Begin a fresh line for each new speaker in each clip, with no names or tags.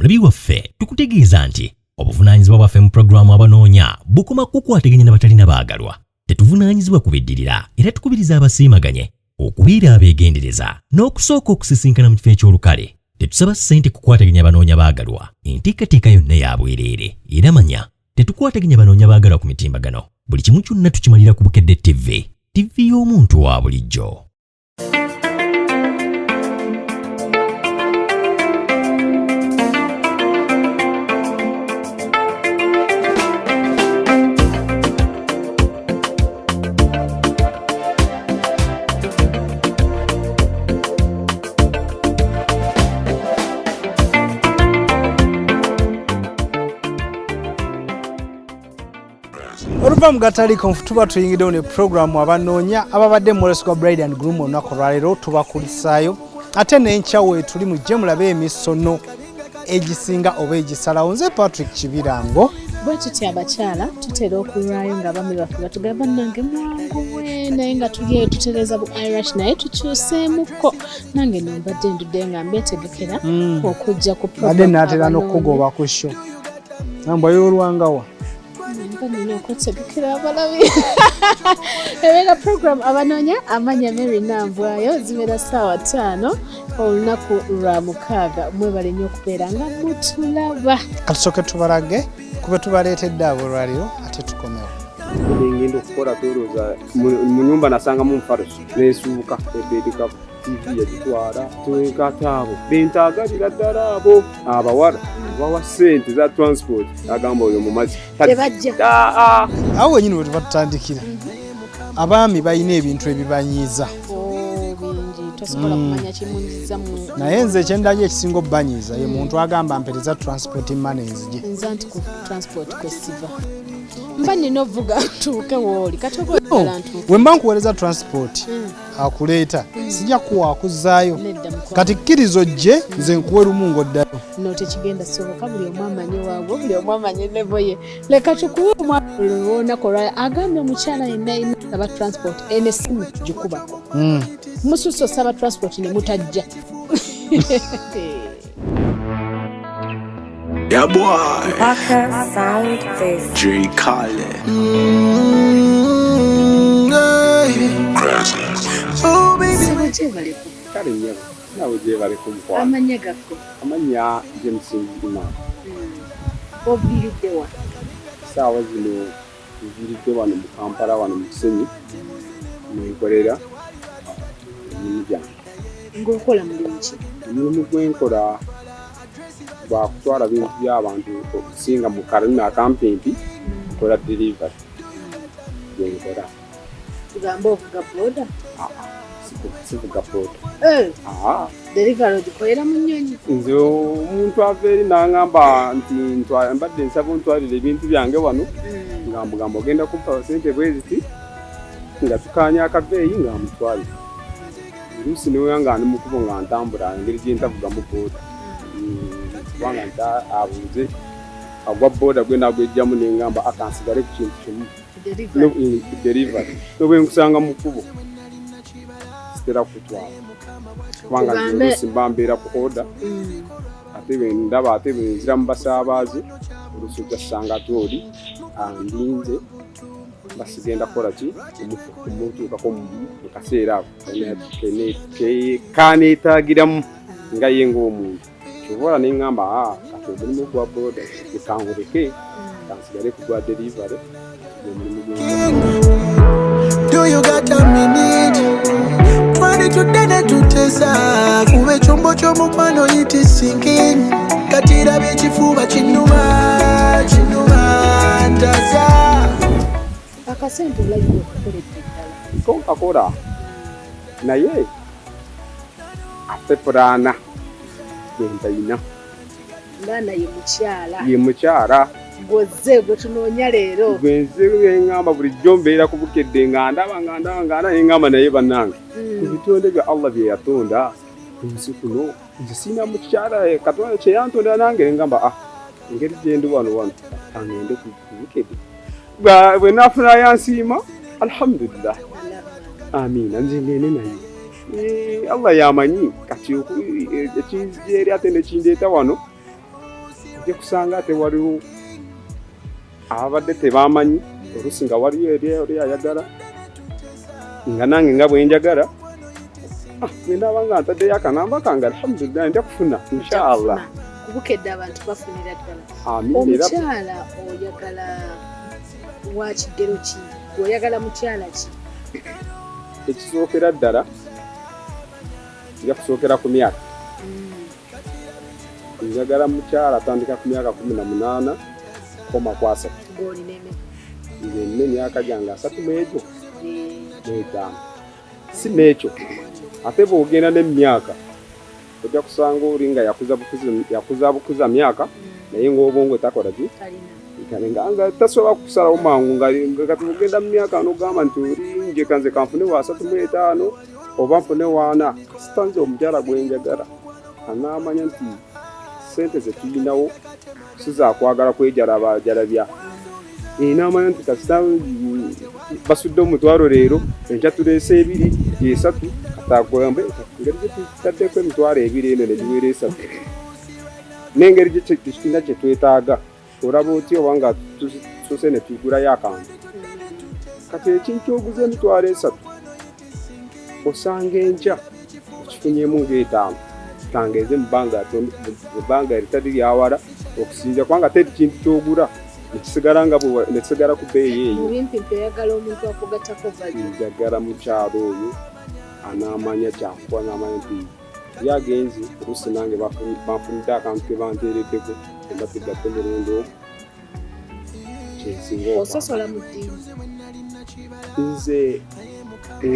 omulabi waffe tukutegeeza nti obuvunaanyizibwa bwaffe mu pulogulaamu abanoonya bukoma kukwataganya n'abatalina baagalwa. Tetuvunaanyizibwa kubiddirira era tukubiriza abasiimaganye okubeera abeegendereza n'okusooka okusisinkana mu kifo eky'olukale. Tetusaba ssente kukwataganya banoonya baagalwa. Enteekateeka yonna ya bwereere era manya tetukwataganya banoonya baagalwa ku mitimbagano. Buli kimu kyonna tukimalira ku Bukedde TV y'omuntu wa bulijjo.
Oluva mugatali komfutuba tuyingidde ne program abanoonya ababadde Morris kwa Bride and Groom onako lwalero tubakulisaayo ate n'enkyawe tuli mu gye mulabe emisono egisinga oba egisalawo. Nze Patrick Kibirango
bwe tuti abakyala tutera okulwayo nga bamwe baffe batugamba nange mwanguwe naye nga tuli tutereza bu Irish naye tukyuseemuko nange nombadde ndudde nga mbetegekera okujja ku program
ade natera n'okugoba ku show namba y'olwangawa
nino okutegekera abalabi ebega program abanoonya amanya Mary Nambwayo zibeera ssaawa 5 olunaku lwa mukaaga mwebale nnyo okubeera nga mutulaba.
Katusooke tubalage kube tubaleetedde abo olwaliro ate tukomewo.
Ngenda okukola tolooza mu nyumba nasanga mu nfarusu neesuuka ebeedika TV yagitwala twekataabo bentaagalira ddala abo abawala bawa ssente za transport agamba oyo mumazi
tebajja.
Awo wenyini bwe tuba tutandikira abaami balina ebintu ebibanyiiza
tosobola kumanya kimunyiza mu
naye nze ekyendaga ekisinga obbanyiiza ye muntu agamba mpereza transport money nzije
nze anti ku transport kwesiva mba nina ovuga ntuuke wooli kati okwegala ntuuke
we mba nkuweereza transport akuleeta sijja kuwa akuzaayo kati kkirizo gye nze nkuwe lumu ng'oddayo
no tekigenda soboka buli omu amanyi waabwe buli omu amanyi levo ye leka tukuwe omwolunaku olwala agambye omukyala yenna ina saba transport enesimu tugikubako mususo saba transport ne mutajja.
Yeah, boy.
Parker Sound Face.
J. Kale.
Oh, baby.
Sebajebaleku
kale nnyo nawe gye bali kumukwana
amanya gakko
amanya James Ndima
oviriddewa
saawa zino nviridde wano mu Kampala wano mu Kisenyi mwenkolera emirimu gyange.
ng'okola mulimu ki?
Omulimu gwenkola gwakutwala bintu by'abantu okusinga mu kalina akampempi nkola delivery gwenkola.
Tugamba ovuga boda?
Sivuga boda.
Delivery ogikolera mu nnyonyi?
Nze omuntu ava eri n'aŋŋamba nti mbadde nsaba ontwalira ebintu byange wano nga mugamba ogenda kumpa ssente bwe ziti nga tukaanya akaveeyi nga mutwale. Oluusi newe nga ndi mukubo nga ntambula engeri gye ntavugamu boda kubanga abuuze agwa boda gwe nagwejjamu neŋŋamba akansigale ku kintu kimu delivery nobwe nkusanga mu kkubo sitera kutwala kubanga oluusi mba mbeera ku oda ate bwe ndaba ate bwe nzira mu basaabaazi oluusi ojja kusanga ate oli andinze basigenda kukola ki kumutuukako mu kaseera ako kaneetaagiramu nga ye ng'omuntu kyobola neŋŋamba kati omulimu gwa boda ekanguleke kansigale ku gwa delivery omulimu gwe.
Do you got a minute? Twali tudde tutesa kuba ekyombo ky'omukwano yiti sinking kati iraba ekifuba kinnuma ntaza
akasente olayiwa okukoledde ddala
konkakola naye ate pulaana gentayina
mbaana
ye mukyala
gwoze gwe tunoonya leero
gwenze eŋŋamba bulijjo mbeera ku Bukedde nga ndaba neŋŋamba naye bannange ebitonde bya Allah bye yatonda ku nsi kuno nze sina mukyala Katonda kye yantonda nange neŋŋamba engeri gye ndi wano angende ku Bukedde bwe naafuna yansiima alhamdulillah amiina nze ngende naye Allah yamanyi kati ekinzeeri ate nekindeeta wano tujje kusanga ate waliwo ababadde tebamanyi oluusi nga waliyo eri ayagala nga nange nga bwenjagala bwendaba nga ntaddeyo akanamba kange alhamdulillah nja kufuna inshallah
kubukedde abantu bafunira ddala omukyala oyagala wa kigero ki oyagala mukyala ki
ekisookera ddala nja kusookera ku myaka njagala mukyala atandika ku myaka 18 koma kwasa nze emyaka gyange 3 n'egyo n'etaano si n'ekyo ate bw'ogenda n'emyaka ojja kusanga oli nga yakuza bukuza myaka naye ng'obwongo takola ki nga tasobola kusalawo mangu nga kati ogenda mu myaka n'ogamba nti oli nje kanze kanfune wa 35 oba nfune waana kasita nze omukyala gwenjagala anaamanya nti sente zetuyinawo sizakwagala kwejalabya n'amanya nti kasita basudde omutwalo leero enkya tuleese 2 3 katagwembe engeri gyetutaddeko emitwalo 2 eno negiwera 3 n'engeri gyekina kyetwetaaga olaba otya oba nga tusose ne tugulayo akantu kati ekintu oguza emitwalo 3 osanga enkya okifunyemu nga 5 kangeze mu bbanga eritali lyawala okusinza kubanga teri kintu kyogula nekisigala ku bbeeyi eyo
oyagala omuntu akugatako
njagala mukyalo oyo anaamanya kyakuba n'amanya nti yagenzi oluusi nange banfunidde akantu ke banteereddeko embatugatte murundi ogwo kyensinga
ososola mu ddiini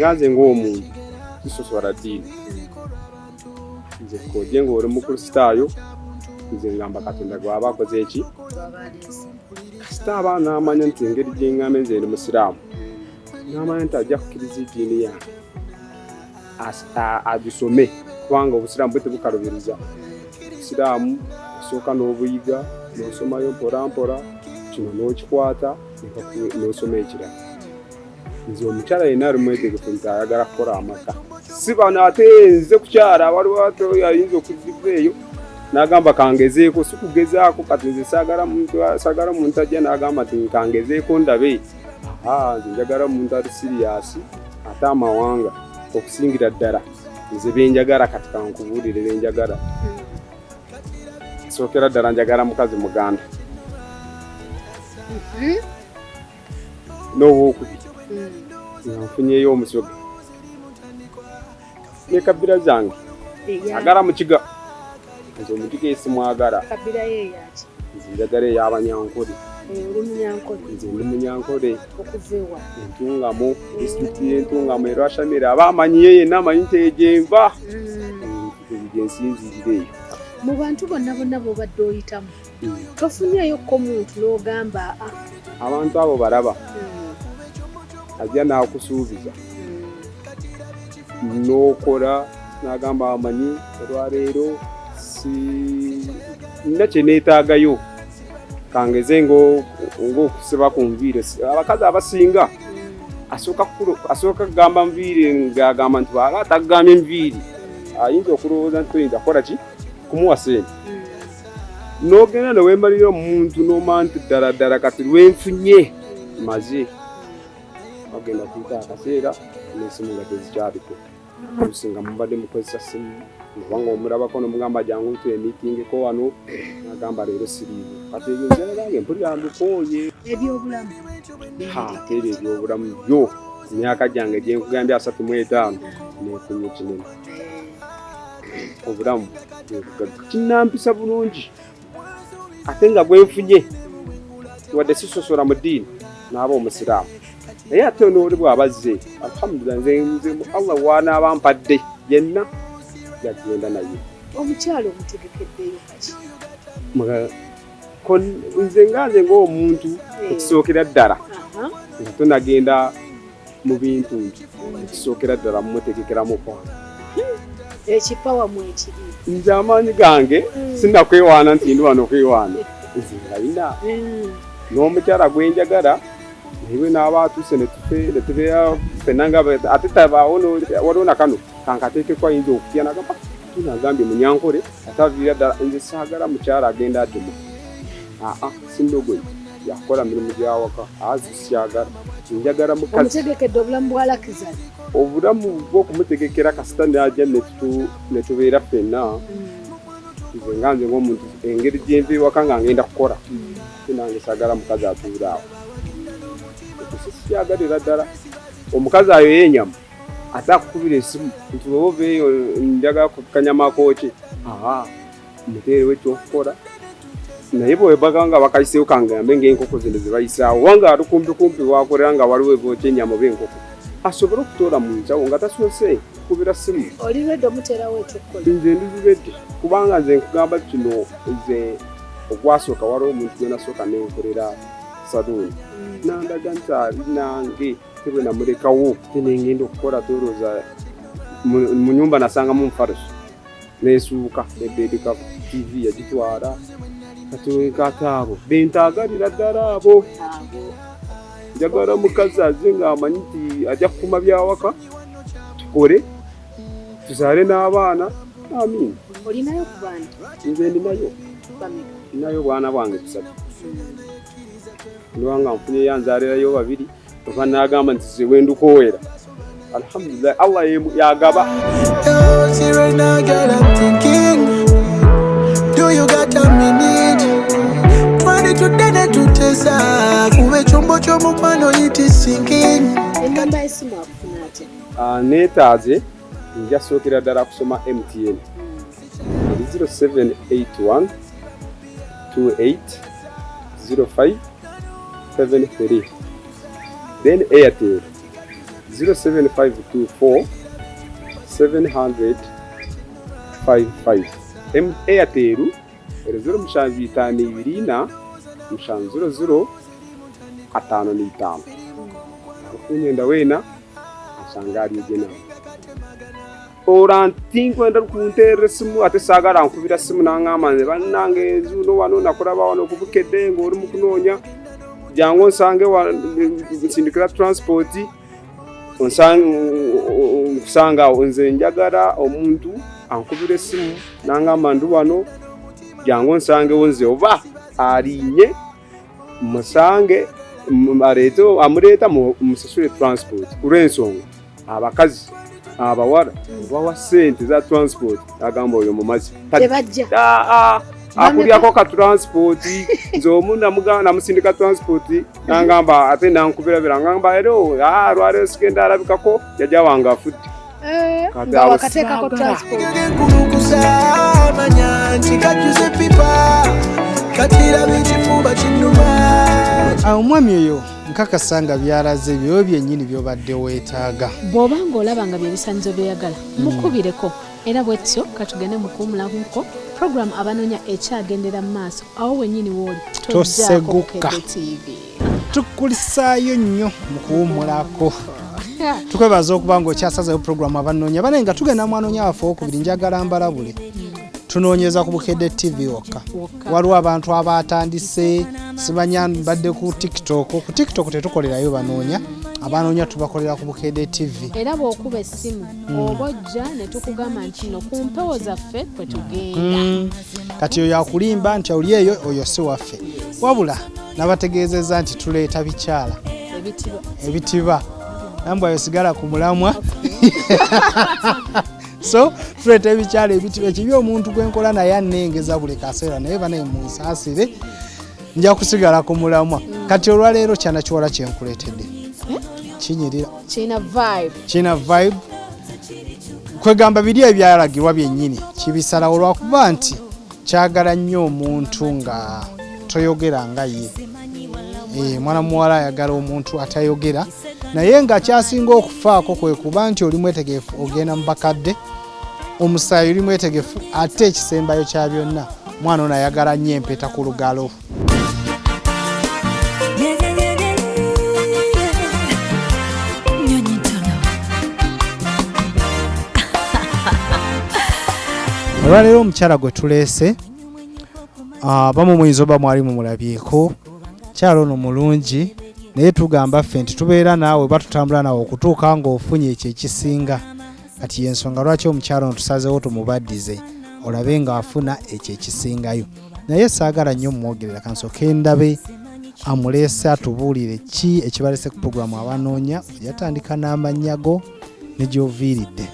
nze ng'omuntu kisosola ddiini nze koje ng'oli mukristaayo nze ngamba katonda gwaba akoze eki kasita aba n'amanya nti engeri gyeŋŋambe nze ndi musiraamu n'amanya nti ajja kukkiriza eddiini yange agisome kubanga obusiraamu bwe tebukalubiriza obusiraamu osooka n'obuyiga n'osomayo mpolampola kino n'okikwata n'osoma ekirala nze omukyala yenna ali mwetegefu nti ayagala kukola amaka si bano ate nze kukyala waliwo ate oyo ayinza okuziva eyo n'agamba kangezeeko si kugezaako kati nze saagala muntu ajja n'agamba nti kangezeeko ndabe nze njagala muntu ali siriyasi ate amawanga okusingira ddala nze benjagala kati kankubuulire benjagala sookera ddala njagala mukazi muganda n'owookubiri nfunyeyo omusoga ne kabira zange agala mukiga nze omukiga esimwagala nze njagala ey'abanyankole nze ndi munyankole entungamo disitulikiti y'entungamo erwashamira aba amanyiyo yenna amanyi nti egyenva gyensinzirira eyo
mu bantu bonna b'obadde oyitamu tofunyeeyokko muntu n'ogamba
abantu abo balaba ajja n'akusuubiza n'okola n'agamba amanyi olwaleero nina kye neetaagayo kangeze ng'okusiba ku nviiri abakazi abasinga asooka kugamba nviiri ng'agamba nti bw'aba atagambye enviiri ayinza okulowooza nti toyinza kukola ki kumuwa sente n'ogenda neweemalira omuntu n'omanya nti ddala kati lwenfunye maze bagenda kuyita akaseera n'esimu nga tezikyaliko olusinga mubadde mukozesa simu obanga omulabako nomugamba jangu nti emitingeko wano nagamba leero siriivu kati ebyo nzalalange mpulira ndukooye
ebyobulamu
teri ebyobulamu byo emyaka gyange gyenkugambye 35 neefunye kinene obulamu kinampisa bulungi ate nga gwenfunye wadde sisosola mu ddiini naaba omusiraamu naye ate n'oli bw'abazze alhamdulillah nze Allah wanaaba mpadde yenna yagenda naye
omukyalo omutegekeddeyo kaki
nze nganze ng'omuntu ekisookera ddala nga tonagenda mu bintu ekisookera ddala mumutegekeramu kwange
ekipawa mwekiri
nze amaanyi gange sinakwewaana nti ndi wano okwewaana nze ngalina n'omukyala gwenjagala niwe n'aba atuuse netubeera fenanga ate waliwo nakano kankateekeko ayinza okutya nagamba tunagambye munyankole ataviira ddala nze saagala mukyala agenda aduma sindogoyi yakola mirimu gyawaka azisyagala njagala mukazi
omutegekedde obulamu bwalakiza
obulamu bw'okumutegekera kasita najja netubeera ffenna nze nga nze ng'omuntu engeri gyenva ewaka nga ngenda kukola nange sagala mukazi atuula awo ekyo ddala omukazi ayo yenyama ate akukubira esimu nti oba oveeyo njagala kukanyama kooki muteerewo ekyokukola naye bwebaga nga bakayiseewo kangambe ng'enkoko zino zebayisaawo wanga atukumpikumpi wakolera nga waliwo ebyokya ennyama oba enkoko asobole okutoola mu nsawo nga tasoose kukubira simu.
Oli lwedde omuteerawo ekyokukola?
Nze ndizibedde kubanga nze nkugamba kino nze ogwasooka waliwo omuntu gwe nasooka nenkolera saluuni nandaga nti ali nange tebwe namulekawo tenengenda okukola tolooza mu nyumba nasangamu mufaruso nesuuka ebeedeka TV yagitwala katoeka abo bentaagalira ddala abo njagala mukazi aze ng'amanyi nti ajja kukuma byawaka tukole tuzaale n'abaana amin.
Olinayo ku baana?
Nze ndinayo bwana bwange 3 niwanga nfunye yanzaalirayo 2 oba n'agamba nti ze wendukowera alhamdulillah Allah yagaba.
Do you got a minute? 22 tutesa kuwe chombo chomukwano yiti sinking.
Enamba esimu akufuna ate?
Neetaaze nja sookera ddala kusoma MTN 0781 28 05 73 then Airtel 07524 700 55 Airtel 0752 700 555 akunyenda wena asangari jena oranti kwenda kuntere simu ate sagala nkubira simu nangama nze bannange zuno wano nakolaba wano kubukedde ng'oli mu kunoonya jangu nsange nsindikira transport nsanga nze njagala omuntu ankubira simu nangama ndu wano jangu nsange wonze oba alinye musange amuleeta musasule transport kulw'ensonga abakazi abawala bawa sente za transport agamba oyo mumazi
tebajja
akulyako ka transport nze omuntu namusindika transport nangamba ate nankubira bira ngamba ero lwaleero sigenda alabikako yajja wange afudde
wakateekako transport
omwami oyo nkakasanga byalaze ebyo byennyini byobadde weetaaga
bw'oba ng'olaba nga byebisanyizo byeyagala mukubireko era bwetyo katugende mukuwumulamuko program abanoonya ekyagendera mu maaso awo wennyini wooli
toseguka tukulisaayo nnyo mu kuwumulako tukwebaza okuba ng'okyasazeyo program abanoonya bane nga tugenda mwanoonya waffe okubiri njagala mbalabule tunoonyeza ku Bukedde TV wokka waliwo abantu abatandise simanya badde ku TikTok tetukolerayo banoonya abanoonya tubakolera ku Bukedde TV
era bw'okuba essimu oba ojja ne tukugamba nti no ku mpewo zaffe kwe tugenda
kati oyo akulimba nti oli eyo oyo si waffe wabula nabategeezezza nti tuleeta bikyala ebitiba nambwe ayo sigala ku mulamwa so tuleeta ebikyala ebitiba ekibi omuntu gwenkola naye annengeza buli kaseera naye banaye munsaasire nja kusigala ku mulamwa kati olwaleero kyana kiwala kyenkuleetedde kinyirira kina vibe kwegamba biri ebyalagirwa byennyini kibisalawo lwakuba nti kyagala nnyo omuntu nga toyogera nga ye mwana muwala ayagala omuntu atayogera naye nga kyasinga okufaako kwe kuba nti oli mwetegefu ogenda mu bakadde omusaayi oli mwetegefu ate ekisembayo kya byonna mwana ono ayagala nnyo empeta ku lugalo olwaleero omukyala gwe tuleese bamumuyinza oba mwali mumulabyeko kyalo ono mulungi naye tugamba ffe nti tubeera naawe batutambula nawe okutuuka ng'ofunye ekyo ekisinga kati yensonga lwaki omukyalo ono tusazeewo tumubaddize olabe ng'afuna ekyo ekisingayo naye saagala nnyo mwogerera kansooke ndabe amuleese atubuulire ki ekibalese ku puroguramu abanoonya yatandika n'amannya go ne gy'oviiridde.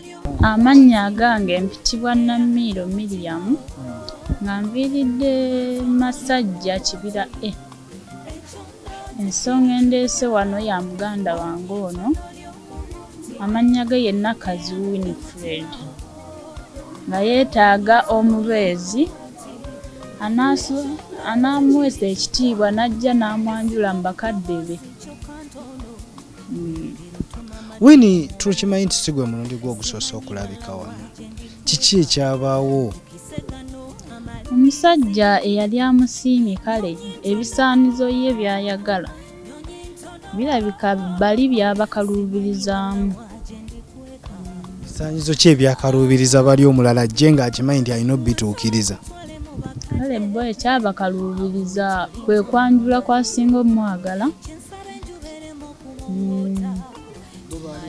Amannya agange mpitibwa Namiiro Miriam nga nviiridde Masajja Kibira E. Ensonga endeese wano ya muganda wange ono amannya ge ye Nakazi Winifred nga yeetaaga omubeezi anaamuweesa ekitiibwa n'ajja n'amwanjula mu bakadde be.
Winnie tukimanyi nti si gwe mulundi gw'ogusoose okulabika wano. Kiki ekyabaawo?
Omusajja eyali amusiimye kale ebisaanizo ye by'ayagala birabika bali byabakaluubirizaamu.
Bisaanyizo ki ebyakaluubiriza bali omulala ajje ng'akimanyi nti alina obituukiriza?
Kale bo ekyabakaluubiriza kwe kwanjula kwasinga omwagala.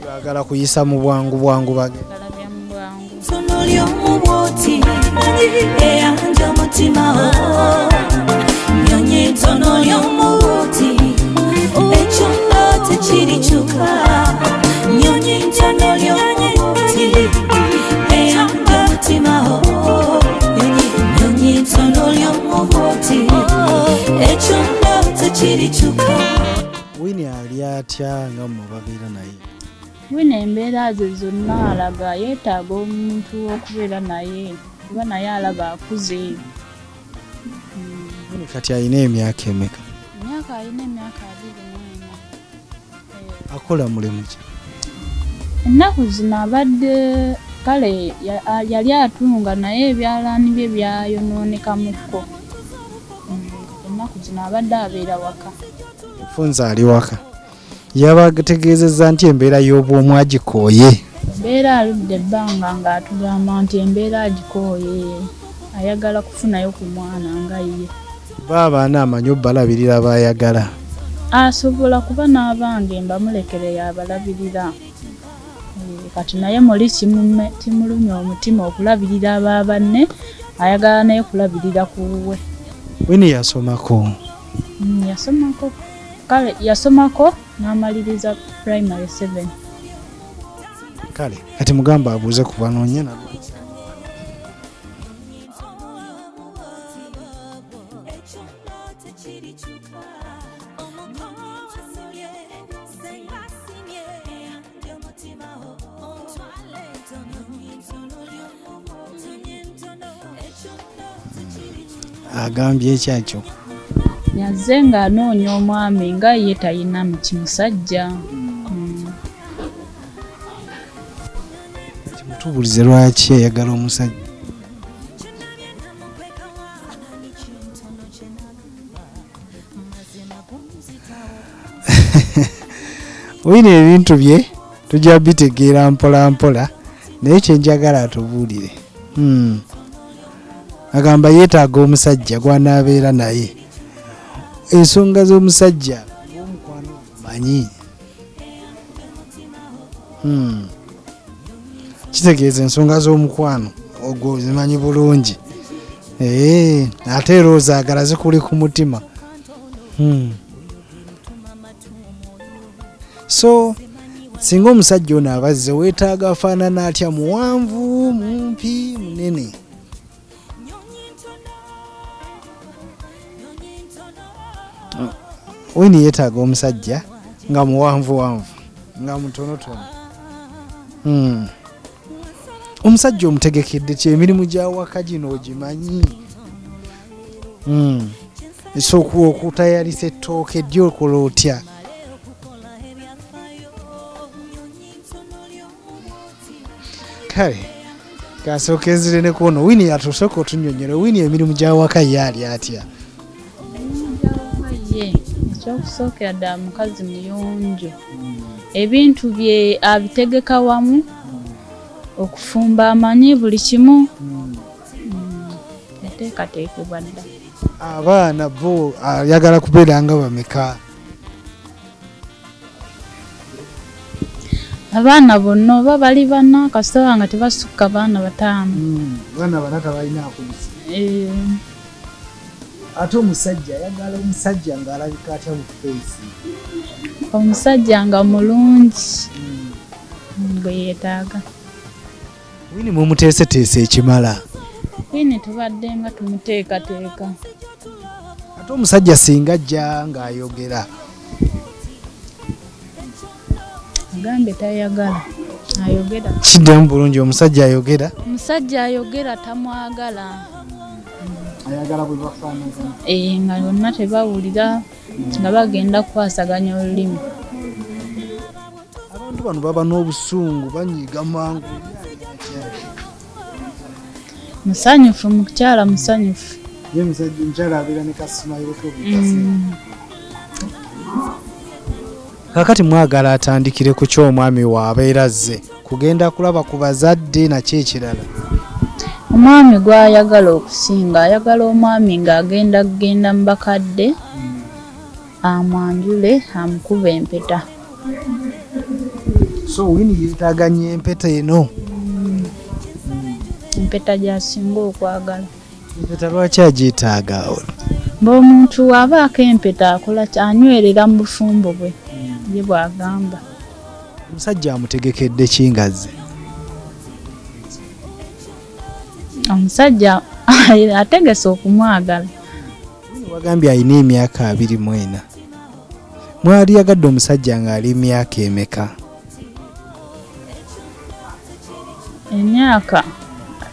Baagala kuyisa mu bwangu bwangu bagenda.
Tono ly'omuboti eyanja omutima nyonyi tono ly'omuboti ekyo tekirikyuka nyonyi tono ly'omuboti eyanja omutima nyonyi tono ly'omuboti ekyo tekirikyuka.
Winnie ali atya nga mmwe babeera naye?
Wino embeera ze zonna alaga yeetaaga omuntu okubeera naye kuba naye alaba akuze.
Winnie kati alina emyaka emeka?
Alina emyaka 24.
Akola mulimu ki?
Ennaku zino abadde kale yali atunga naye ebyalaani bye byayonoonekamuko. Ennaku zino abadde abeera waka.
Funza ali waka. Yabategeezezza nti embeera y'obwomu agikooye.
Embeera aludde ebbanga ng'atugamba nti embeera agikooye ayagala kufunayo ku mwana nga ye.
Baabaana amanyi obbalabirira baayagala.
Asobola kuba n'abange mbamulekere yabalabirira. Kati naye muli timulumya omutima okulabirira abaabanne ayagala naye kulabirira kuwe.
Winnie yasomako?
Yasomako. Kale yasomako n'amaliriza primary 7.
Kale kati mugamba abuuze ku banoonya nabo. Agambye ekyakyo.
Yazze ng'anoonya omwami nga ye talina mu kimusajja.
Mutubulize lwaki ayagala omusajja? Wino ebintu bye tujja bitegeera mpola mpola naye kyenjagala atubuulire. Agamba yeetaaga omusajja gw'anaabeera naye. Ensonga z'omusajja w'omukwano manyi. Kitegeeza ensonga z'omukwano ogwo zimanyi bulungi. Ate era ozaagala zikuli ku mutima. So singa omusajja ono abazze weetaaga afaanana atya, muwanvu, mumpi, munene? Winnie yeetaaga omusajja nga muwanvu wanvu nga mutonotono. Omusajja omutegekedde ki? Emirimu gy'awaka gino ogimanyi? Esooka okutayalisa ettooke ddyo okola otya? Kale kasooka enzire kuno Winnie yatusooka otunnyonnyole. Winnie emirimu gy'awaka ye ali atya?
Ekyokusookera ddala mukazi muyonjo. Ebintu bye abitegeka wamu, okufumba amanyi buli kimu. Yateekateekebwa dda.
Abaana bo ayagala kubeera nga bameka?
Abaana bonna oba bali bana kasita nga tebasukka baana 5.
Baana bana tabalina akuyisa. ate omusajja ayagala omusajja ng'alabika atya mu face?
Omusajja nga mulungi gwe yeetaaga.
Wini mumuteeseteese ekimala?
Wini tubadde nga tumuteekateeka.
Ate omusajja singa ajja ng'ayogera
agambe tayagala ayogera.
Kiddamu bulungi omusajja ayogera?
Omusajja ayogera tamwagala.
Ayagala bwe bafaanagana.
Nga bonna tebawulira nga bagenda kukwasaganya olulimi.
Abantu bano baba n'obusungu banyiga mangu.
Musanyufu mukyala musanyufu.
Ye musajja omukyala abeera ne kasimayiro kobukasi. Kakati mwagala atandikire ku ky'omwami waabeera azze kugenda kulaba ku bazadde nakyo ekirala?
Omwami gw'ayagala okusinga ayagala omwami ng'agenda mu bakadde amwanjule amukuba empeta.
So Wini yeetaaga nnyo empeta eno?
Empeta gy'asinga okwagala.
Empeta lwaki agyetaaga?
Bw'omuntu bw'abaako empeta akola anywerera mu bufumbo bwe ye bw'agamba.
Omusajja amutegekedde kingazze?
Omusajja ategese okumwagala.
Wagambye alina emyaka 24. Mwali yagadde omusajja ng'ali emyaka emeka?
Emyaka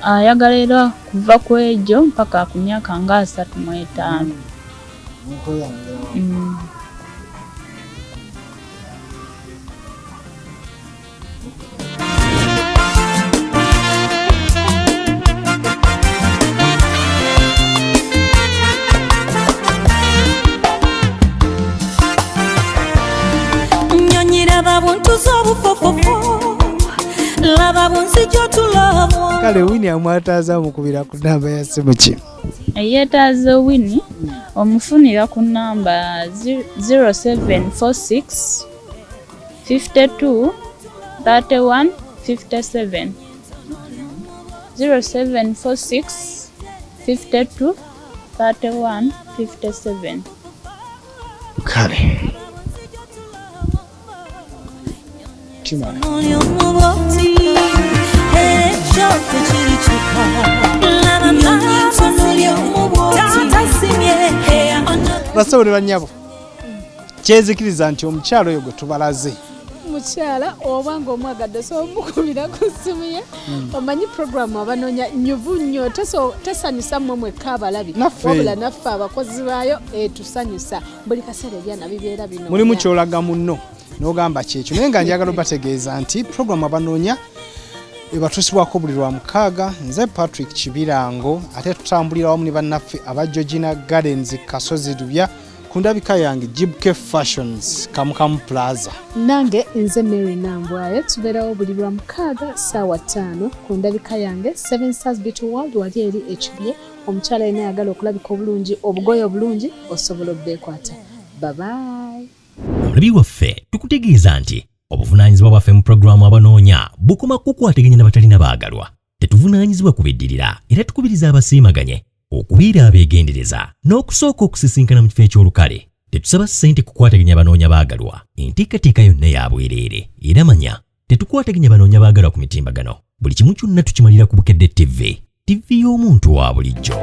ayagala kuva ku egyo mpaka ku myaka nga 35.
Kale Wini amwataaza amukubira ku namba ya simu ki?
Yeetaaze Wini omufunira ku namba 0746 52 31 57. 0746 52 31 57.
Kale basobole bannyabo kyezikiriza nti omukyalo oyo gwe tubalaze
mukyala obanga omwagadde so mukubira ku ssimu ye omanyi programu abanoonya nyuvu nnyo tesanyusa mmwe mwekka abalabi wabula naffe abakozi baayo tusanyusa buli kaseera ebyana bibeera bino
mulimu kyolaga munno n'ogamba kyekyo naye nga njagala bategeeza nti programu abanoonya ebatuusibwako buli lwa mukaaga. Nze Patrick Kibirango ate tutambulira wamu ne bannaffe aba Georgina Gardens Kasozi Lubya ku ndabika yange Jibke Fashions Kamukamu Plaza.
Nange nze Mary Nambwayo tubeerawo buli lwa mukaaga ssaawa 5 ku ndabika yange 7 Stars Beauty World wali eri ekibye omukyala yenna ayagala okulabika obulungi obugoye obulungi osobola obbeekwata. Bye bye.
Omulabi waffe tukutegeeza nti obuvunaanyizibwa bwaffe mu pulogulaamu abanoonya bukoma kukwataganya n'abatalina baagalwa. Tetuvunaanyizibwa kubiddirira era tukubiriza abasiimaganye okubeera abeegendereza n'okusooka okusisinkana mu kifo eky'olukale. Tetusaba ssente kukwataganya abanoonya baagalwa. Enteekateeka yonna ya bwereere era manya tetukwataganya abanoonya baagalwa ku mitimbagano. Buli kimu kyonna tukimalira ku Bukedde TV y'omuntu wa bulijjo.